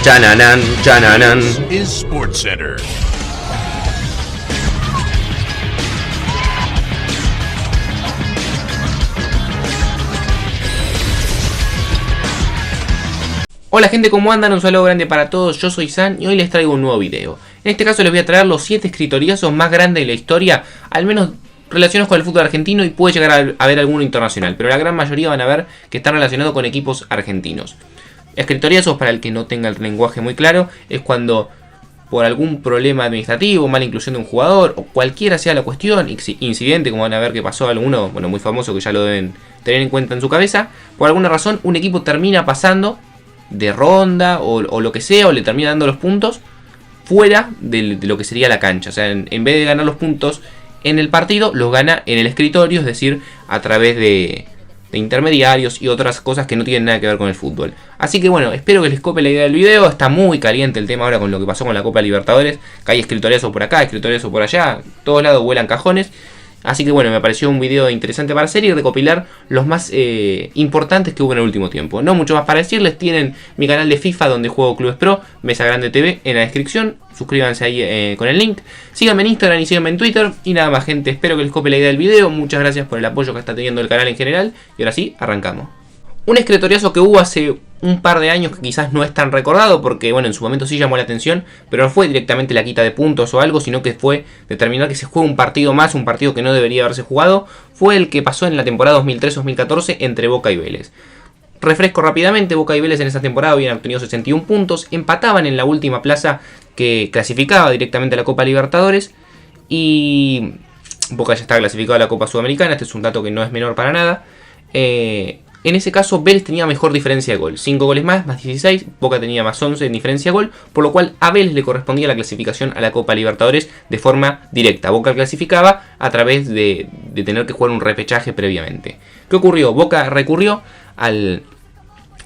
Chananán, chananán. Is SportsCenter. Hola gente, ¿cómo andan? Un saludo grande para todos, yo soy San y hoy les traigo un nuevo video. En este caso les voy a traer los 7 escritoriazos más grandes de la historia, al menos relacionados con el fútbol argentino, y puede llegar a haber alguno internacional, pero la gran mayoría van a ver que están relacionados con equipos argentinos. Escritoriazos, para el que no tenga el lenguaje muy claro, es cuando por algún problema administrativo, mala inclusión de un jugador, o cualquiera sea la cuestión, incidente, como van a ver que pasó alguno, bueno, muy famoso, que ya lo deben tener en cuenta en su cabeza, por alguna razón un equipo termina pasando de ronda o lo que sea, o le termina dando los puntos fuera de lo que sería la cancha. O sea, en vez de ganar los puntos en el partido, los gana en el escritorio, es decir, a través de intermediarios y otras cosas que no tienen nada que ver con el fútbol. Así que bueno, espero que les cope la idea del video. Está muy caliente el tema ahora con lo que pasó con la Copa Libertadores, que hay escritoriazo por acá, escritoriazo por allá, todos lados vuelan cajones. Así que bueno, me pareció un video interesante para hacer y recopilar los más importantes que hubo en el último tiempo. No mucho más para decirles, tienen mi canal de FIFA donde juego Clubes Pro, Mesa Grande TV, en la descripción. Suscríbanse ahí con el link. Síganme en Instagram y síganme en Twitter. Y nada más gente, espero que les cope la idea del video. Muchas gracias por el apoyo que está teniendo el canal en general. Y ahora sí, arrancamos. Un escritoriazo que hubo hace un par de años que quizás no es tan recordado porque bueno, en su momento sí llamó la atención, pero no fue directamente la quita de puntos o algo, sino que fue determinar que se juegue un partido más, un partido que no debería haberse jugado. Fue el que pasó en la temporada 2013-2014 entre Boca y Vélez. Refresco rápidamente, Boca y Vélez en esa temporada habían obtenido 61 puntos, empataban en la última plaza que clasificaba directamente a la Copa Libertadores y Boca ya estaba clasificado a la Copa Sudamericana. Este es un dato que no es menor para nada. En ese caso Vélez tenía mejor diferencia de gol, 5 goles más 16, Boca tenía más 11 en diferencia de gol, por lo cual a Vélez le correspondía la clasificación a la Copa Libertadores de forma directa. Boca clasificaba a través de tener que jugar un repechaje previamente. ¿Qué ocurrió? Boca recurrió a la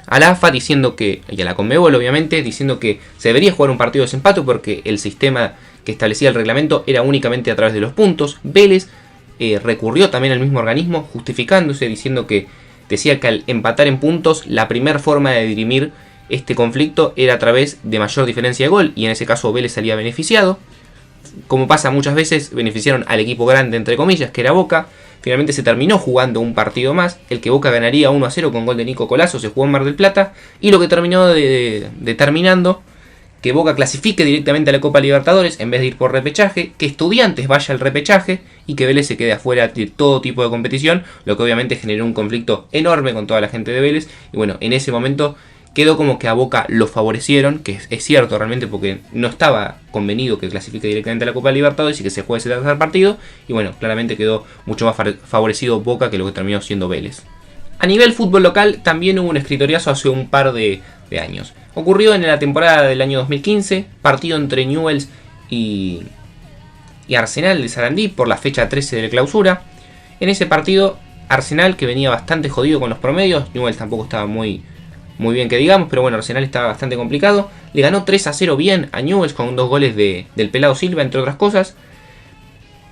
AFA diciendo que, y a la Conmebol obviamente, diciendo que se debería jugar un partido de desempate porque el sistema que establecía el reglamento era únicamente a través de los puntos. Vélez recurrió también al mismo organismo justificándose, diciendo que decía que al empatar en puntos, la primera forma de dirimir este conflicto era a través de mayor diferencia de gol, y en ese caso Vélez salía beneficiado. Como pasa muchas veces, beneficiaron al equipo grande, entre comillas, que era Boca. Finalmente se terminó jugando un partido más, el que Boca ganaría 1-0 con gol de Nico Colazo, se jugó en Mar del Plata, y lo que terminó determinando que Boca clasifique directamente a la Copa Libertadores en vez de ir por repechaje, que Estudiantes vaya al repechaje y que Vélez se quede afuera de todo tipo de competición, lo que obviamente generó un conflicto enorme con toda la gente de Vélez. Y bueno, en ese momento quedó como que a Boca lo favorecieron, que es cierto realmente porque no estaba convenido que clasifique directamente a la Copa Libertadores y que se juegue ese tercer partido, y bueno, claramente quedó mucho más favorecido Boca que lo que terminó siendo Vélez. A nivel fútbol local también hubo un escritoriazo hace un par de años. Ocurrió en la temporada del año 2015, partido entre Newell's y Arsenal de Sarandí por la fecha 13 de la clausura. En ese partido, Arsenal, que venía bastante jodido con los promedios, Newell's tampoco estaba muy bien que digamos, pero bueno, Arsenal estaba bastante complicado, le ganó 3-0 bien a Newell's con 2 goles del Pelado Silva, entre otras cosas.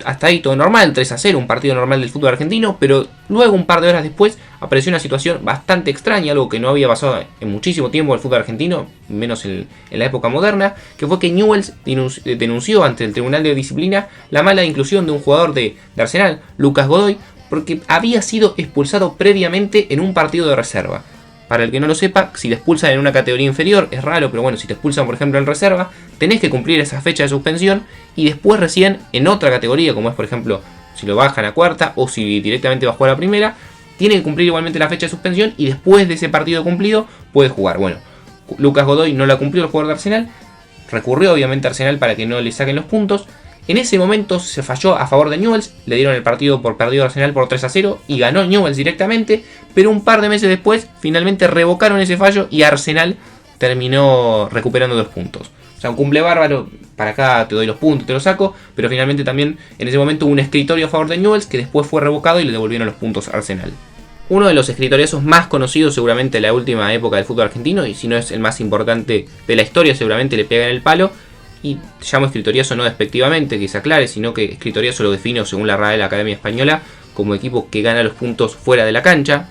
Hasta ahí todo normal, 3-0, un partido normal del fútbol argentino, pero luego un par de horas después apareció una situación bastante extraña, algo que no había pasado en muchísimo tiempo en el fútbol argentino, menos en la época moderna, que fue que Newell's denunció ante el Tribunal de Disciplina la mala inclusión de un jugador de Arsenal, Lucas Godoy, porque había sido expulsado previamente en un partido de reserva. Para el que no lo sepa, si te expulsan en una categoría inferior, es raro, pero bueno, si te expulsan por ejemplo en reserva, tenés que cumplir esa fecha de suspensión y después recién en otra categoría, como es por ejemplo si lo bajan a cuarta o si directamente va a jugar a primera, tiene que cumplir igualmente la fecha de suspensión y después de ese partido cumplido puede jugar. Bueno, Lucas Godoy no la cumplió, el jugador de Arsenal, recurrió obviamente a Arsenal para que no le saquen los puntos. En ese momento se falló a favor de Newell's, le dieron el partido por perdido a Arsenal por 3-0 y ganó Newell's directamente, pero un par de meses después finalmente revocaron ese fallo y Arsenal terminó recuperando 2 puntos. O sea, un cumple bárbaro, para acá te doy los puntos, te los saco, pero finalmente también en ese momento hubo un escritorio a favor de Newell's que después fue revocado y le devolvieron los puntos a Arsenal. Uno de los escritoriazos más conocidos seguramente de la última época del fútbol argentino, y si no es el más importante de la historia, seguramente le pega en el palo. Y llamo escritoriazo no despectivamente, que se aclare, sino que escritoriazo lo defino según la RAE de la Academia Española como equipo que gana los puntos fuera de la cancha.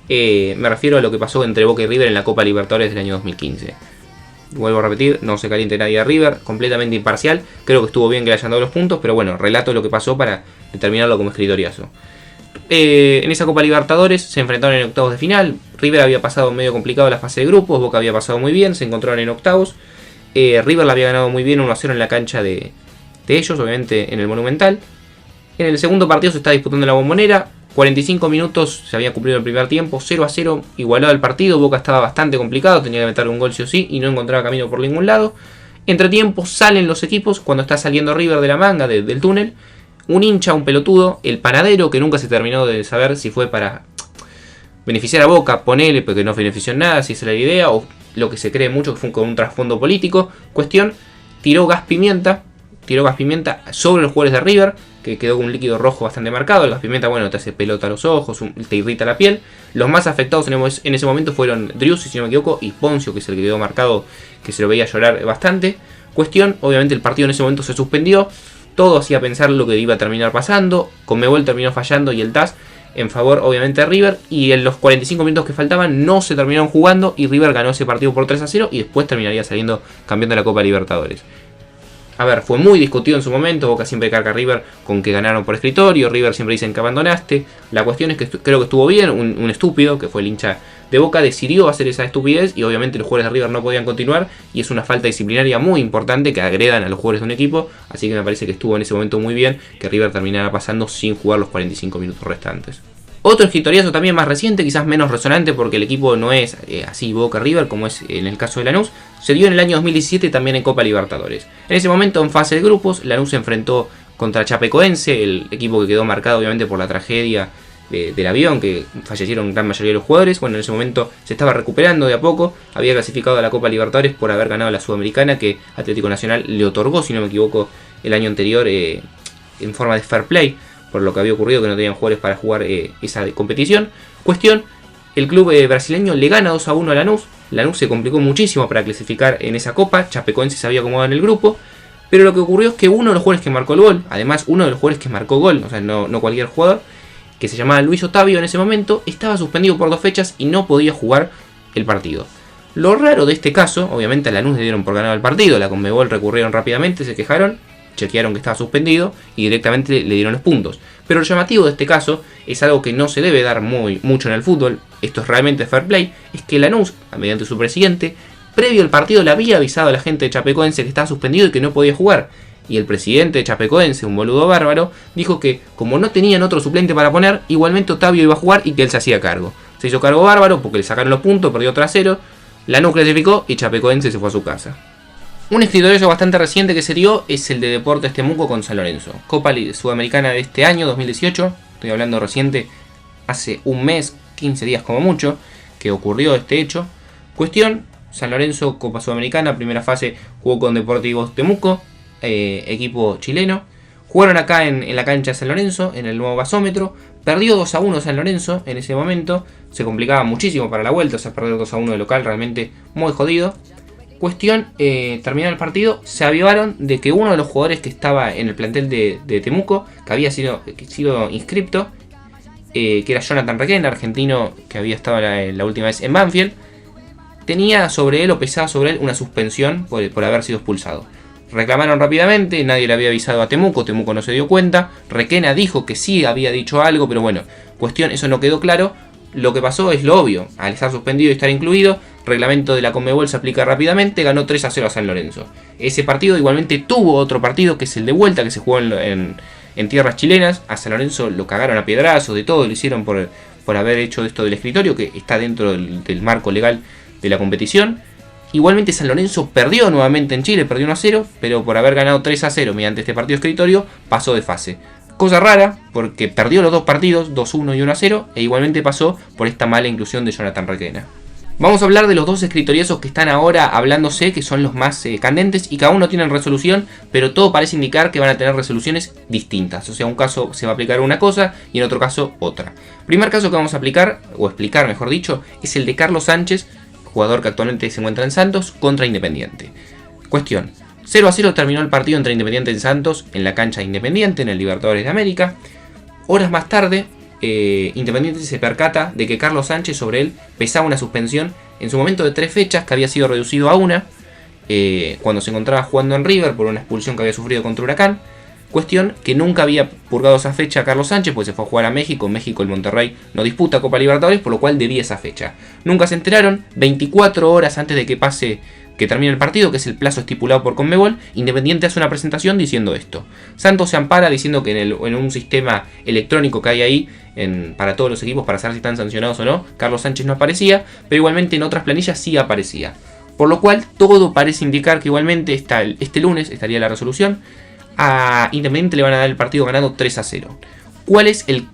Me refiero a lo que pasó entre Boca y River en la Copa Libertadores del año 2015. vuelvo a repetir, no se caliente nadie de River, completamente imparcial. Creo que estuvo bien que le hayan dado los puntos, pero bueno, relato lo que pasó para determinarlo como escritoriazo. En esa Copa Libertadores se enfrentaron en octavos de final. River había pasado medio complicado la fase de grupos, Boca había pasado muy bien, se encontraron en octavos. River la había ganado muy bien 1-0 en la cancha de ellos, obviamente en el Monumental. En el segundo partido se está disputando en la Bombonera. 45 minutos se había cumplido el primer tiempo, 0-0, igualado el partido. Boca estaba bastante complicado, tenía que meter un gol sí o sí y no encontraba camino por ningún lado. Entre tiempo salen los equipos, cuando está saliendo River de la manga, del túnel. Un hincha, un pelotudo, el panadero, que nunca se terminó de saber si fue para beneficiar a Boca, ponele, porque no benefició en nada, si esa era la idea, o lo que se cree mucho que fue con un trasfondo político. Cuestión, tiró gas pimienta sobre los jugadores de River, que quedó con un líquido rojo bastante marcado. El gas pimienta, bueno, te hace pelota a los ojos, te irrita la piel. Los más afectados en ese momento fueron Driussi, si no me equivoco, y Poncio, que es el que quedó marcado, que se lo veía llorar bastante. Cuestión, obviamente el partido en ese momento se suspendió. Todo hacía pensar lo que iba a terminar pasando. Conmebol terminó fallando y el TAS en favor, obviamente, de River. Y en los 45 minutos que faltaban no se terminaron jugando y River ganó ese partido por 3-0 y después terminaría saliendo campeón de la Copa Libertadores. A ver, fue muy discutido en su momento. Boca siempre carga a River con que ganaron por escritorio. River siempre dicen que abandonaste. La cuestión es que creo que estuvo bien. Un estúpido, que fue el hincha de Boca, decidió hacer esa estupidez. Y obviamente los jugadores de River no podían continuar. Y es una falta disciplinaria muy importante que agredan a los jugadores de un equipo. Así que me parece que estuvo en ese momento muy bien que River terminara pasando sin jugar los 45 minutos restantes. Otro escritoriazo también más reciente, quizás menos resonante porque el equipo no es así Boca River como es en el caso de Lanús, se dio en el año 2017 también en Copa Libertadores. En ese momento, en fase de grupos, Lanús se enfrentó contra Chapecoense, el equipo que quedó marcado obviamente por la tragedia del avión, que fallecieron gran mayoría de los jugadores. Bueno, en ese momento se estaba recuperando de a poco, había clasificado a la Copa Libertadores por haber ganado la Sudamericana, que Atlético Nacional le otorgó, si no me equivoco, el año anterior en forma de fair play, por lo que había ocurrido que no tenían jugadores para jugar esa competición. Cuestión, el club brasileño le gana 2-1 a Lanús. Lanús se complicó muchísimo para clasificar en esa copa. Chapecoense se había acomodado en el grupo. Pero lo que ocurrió es que uno de los jugadores que marcó el gol, además uno de los jugadores que marcó gol, o sea, no cualquier jugador, que se llamaba Luis Otavio en ese momento, estaba suspendido por 2 fechas y no podía jugar el partido. Lo raro de este caso, obviamente a Lanús le dieron por ganado el partido, la Conmebol recurrieron rápidamente, se quejaron, chequearon que estaba suspendido y directamente le dieron los puntos. Pero lo llamativo de este caso es algo que no se debe dar mucho en el fútbol, esto es realmente fair play, es que Lanús, mediante su presidente, previo al partido le había avisado a la gente de Chapecoense que estaba suspendido y que no podía jugar. Y el presidente de Chapecoense, un boludo bárbaro, dijo que como no tenían otro suplente para poner, igualmente Otavio iba a jugar y que él se hacía cargo. Se hizo cargo bárbaro porque le sacaron los puntos, perdió 3-0, Lanús clasificó y Chapecoense se fue a su casa. Un escritorio bastante reciente que se dio es el de Deportes Temuco con San Lorenzo. Copa Sudamericana de este año, 2018, estoy hablando reciente, hace un mes, 15 días como mucho, que ocurrió este hecho. Cuestión, San Lorenzo, Copa Sudamericana, primera fase, jugó con Deportivos Temuco, equipo chileno. Jugaron acá en la cancha de San Lorenzo, en el nuevo gasómetro. Perdió 2-1 San Lorenzo en ese momento, se complicaba muchísimo para la vuelta, o sea, perder 2-1 de local, realmente muy jodido. Cuestión, terminó el partido, se avivaron de que uno de los jugadores que estaba en el plantel de Temuco, que había sido inscripto, que era Jonathan Requena, argentino que había estado la última vez en Banfield, tenía sobre él o pesaba sobre él una suspensión por haber sido expulsado. Reclamaron rápidamente, nadie le había avisado a Temuco no se dio cuenta, Requena dijo que sí había dicho algo, pero bueno, cuestión, eso no quedó claro. Lo que pasó es lo obvio, al estar suspendido y estar incluido, reglamento de la Conmebol se aplica rápidamente, ganó 3-0 a San Lorenzo. Ese partido igualmente tuvo otro partido que es el de vuelta, que se jugó en tierras chilenas. A San Lorenzo lo cagaron a piedrazos, de todo lo hicieron por haber hecho esto del escritorio, que está dentro del marco legal de la competición. Igualmente San Lorenzo perdió nuevamente en Chile, perdió 1-0, pero por haber ganado 3-0 mediante este partido escritorio, pasó de fase. Cosa rara, porque perdió los dos partidos, 2-1 y 1-0, e igualmente pasó por esta mala inclusión de Jonathan Requena. Vamos a hablar de los dos escritoriazos que están ahora hablándose, que son los más candentes, y cada uno tiene resolución, pero todo parece indicar que van a tener resoluciones distintas. O sea, un caso se va a aplicar una cosa y en otro caso otra. Primer caso que vamos a aplicar, o explicar mejor dicho, es el de Carlos Sánchez, jugador que actualmente se encuentra en Santos, contra Independiente. Cuestión. 0-0 terminó el partido entre Independiente y Santos en la cancha de Independiente, en el Libertadores de América. Horas más tarde, Independiente se percata de que Carlos Sánchez sobre él pesaba una suspensión en su momento de 3 fechas, que había sido reducido a 1. cuando se encontraba jugando en River por una expulsión que había sufrido contra Huracán. Cuestión que nunca había purgado esa fecha Carlos Sánchez, pues se fue a jugar a México. En México el Monterrey no disputa Copa Libertadores, por lo cual debía esa fecha. Nunca se enteraron. 24 horas antes de que termine el partido, que es el plazo estipulado por Conmebol, Independiente hace una presentación diciendo esto. Santos se ampara diciendo que en un sistema electrónico que hay ahí para todos los equipos, para saber si están sancionados o no, Carlos Sánchez no aparecía, pero igualmente en otras planillas sí aparecía. Por lo cual todo parece indicar que igualmente este lunes estaría la resolución. A Independiente le van a dar el partido ganando 3-0. ¿Cuál es el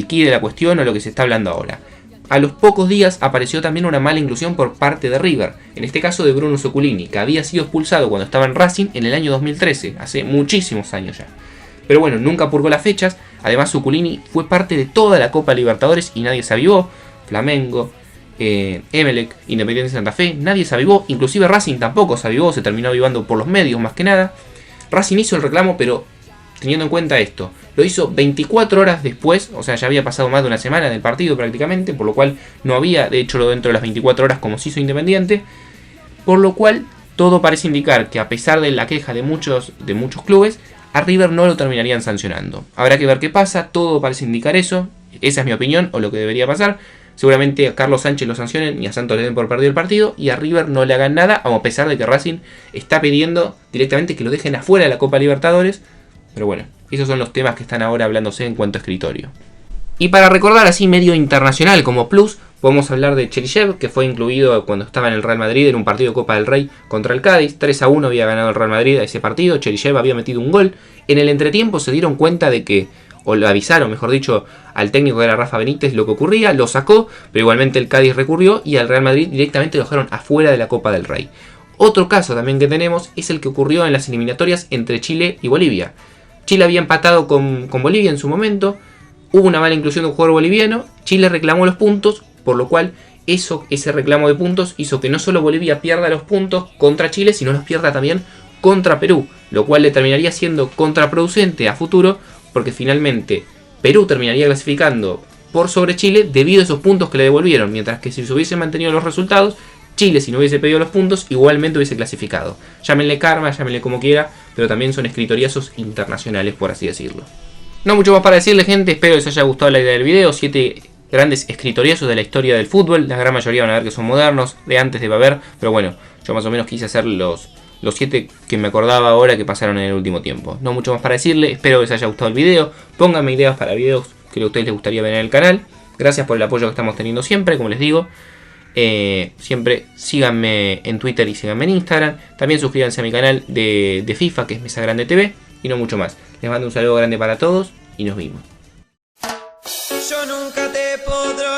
key de la cuestión o lo que se está hablando ahora? A los pocos días apareció también una mala inclusión por parte de River, en este caso de Bruno Zuculini, que había sido expulsado cuando estaba en Racing en el año 2013, hace muchísimos años ya. Pero bueno, nunca purgó las fechas. Además Zuculini fue parte de toda la Copa Libertadores y nadie se avivó. Flamengo, Emelec, Independiente Santa Fe, nadie se avivó. Inclusive Racing tampoco se avivó, se terminó avivando por los medios más que nada. Racing hizo el reclamo, pero teniendo en cuenta esto, lo hizo 24 horas después, o sea, ya había pasado más de una semana del partido prácticamente, por lo cual no había, de hecho, dentro de las 24 horas como se hizo Independiente, por lo cual todo parece indicar que a pesar de la queja de muchos clubes, a River no lo terminarían sancionando. Habrá que ver qué pasa, todo parece indicar eso, esa es mi opinión, o lo que debería pasar. Seguramente a Carlos Sánchez lo sancionen y a Santos le den por perdido el partido y a River no le hagan nada, a pesar de que Racing está pidiendo directamente que lo dejen afuera de la Copa Libertadores. Pero bueno, esos son los temas que están ahora hablándose en cuanto a escritorio. Y para recordar así medio internacional como plus, podemos hablar de Cheryshev, que fue incluido cuando estaba en el Real Madrid en un partido de Copa del Rey contra el Cádiz. 3-1 había ganado el Real Madrid a ese partido, Cheryshev había metido un gol. En el entretiempo se dieron cuenta de que, o lo avisaron, mejor dicho, al técnico que era Rafa Benítez lo que ocurría, lo sacó, pero igualmente el Cádiz recurrió y al Real Madrid directamente lo dejaron afuera de la Copa del Rey. Otro caso también que tenemos es el que ocurrió en las eliminatorias entre Chile y Bolivia. Chile había empatado con Bolivia en su momento, hubo una mala inclusión de un jugador boliviano, Chile reclamó los puntos, por lo cual ese reclamo de puntos hizo que no solo Bolivia pierda los puntos contra Chile, sino los pierda también contra Perú, lo cual le terminaría siendo contraproducente a futuro, porque finalmente Perú terminaría clasificando por sobre Chile debido a esos puntos que le devolvieron, mientras que si se hubiesen mantenido los resultados, Chile, si no hubiese pedido los puntos, igualmente hubiese clasificado. Llámenle karma, llámenle como quiera, pero también son escritoriazos internacionales, por así decirlo. No mucho más para decirle, gente, espero que les haya gustado la idea del video. 7 grandes escritoriazos de la historia del fútbol, la gran mayoría van a ver que son modernos, de antes debe haber, pero bueno, yo más o menos quise hacer los 7 que me acordaba ahora que pasaron en el último tiempo. No mucho más para decirle, espero que les haya gustado el video, pónganme ideas para videos que a ustedes les gustaría ver en el canal. Gracias por el apoyo que estamos teniendo siempre, como les digo. Siempre síganme en Twitter y síganme en Instagram. También suscríbanse a mi canal de FIFA, que es Mesa Grande TV. Y no mucho más. Les mando un saludo grande para todos y nos vemos. Yo nunca te podré